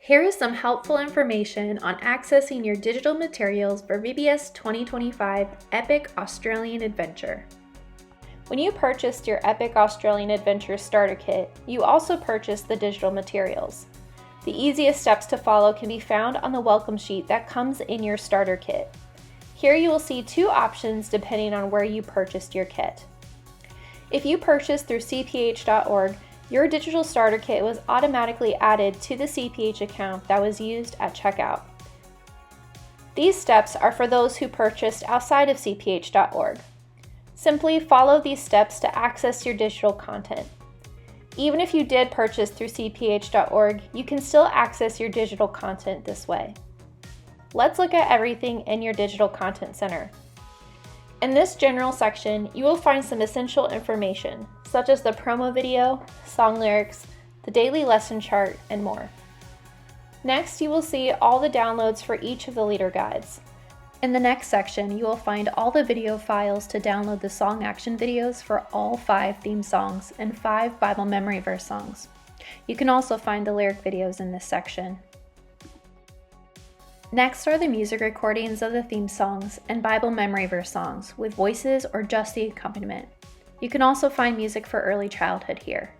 Here is some helpful information on accessing your digital materials for VBS 2025 Epic Australian Adventure. When you purchased your Epic Australian Adventure Starter Kit, you also purchased the digital materials. The easiest steps to follow can be found on the welcome sheet that comes in your starter kit. Here you will see two options depending on where you purchased your kit. If you purchased through cph.org, your digital starter kit was automatically added to the CPH account that was used at checkout. These steps are for those who purchased outside of cph.org. Simply follow these steps to access your digital content. Even if you did purchase through cph.org, you can still access your digital content this way. Let's look at everything in your Digital Content Center. In this general section, you will find some essential information, such as the promo video, song lyrics, the daily lesson chart, and more. Next, you will see all the downloads for each of the leader guides. In the next section, you will find all the video files to download the song action videos for all 5 theme songs and 5 Bible memory verse songs. You can also find the lyric videos in this section. Next are the music recordings of the theme songs and Bible memory verse songs with voices or just the accompaniment. You can also find music for early childhood here.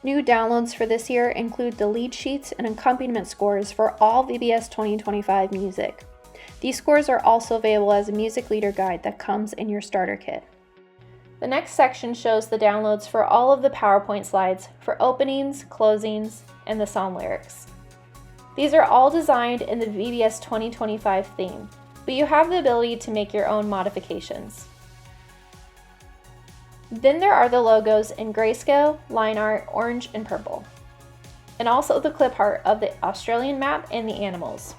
New downloads for this year include the lead sheets and accompaniment scores for all VBS 2025 music. These scores are also available as a music leader guide that comes in your starter kit. The next section shows the downloads for all of the PowerPoint slides for openings, closings, and the song lyrics. These are all designed in the VBS 2025 theme, but you have the ability to make your own modifications. Then there are the logos in grayscale, line art, orange, and purple, and also the clip art of the Australian map and the animals.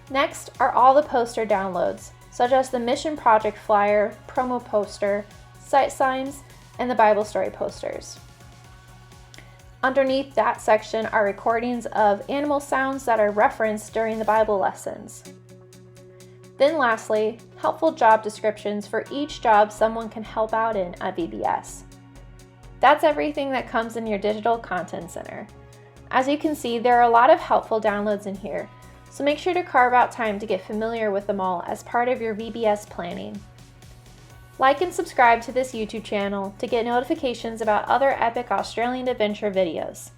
Next are all the poster downloads, such as the Mission Project flyer, promo poster, site signs, and the Bible story posters. Underneath that section are recordings of animal sounds that are referenced during the Bible lessons. Then lastly, helpful job descriptions for each job someone can help out in at VBS. That's everything that comes in your Digital Content Center. As you can see, there are a lot of helpful downloads in here, so make sure to carve out time to get familiar with them all as part of your VBS planning. Like and subscribe to this YouTube channel to get notifications about other Epic Australian Adventure videos.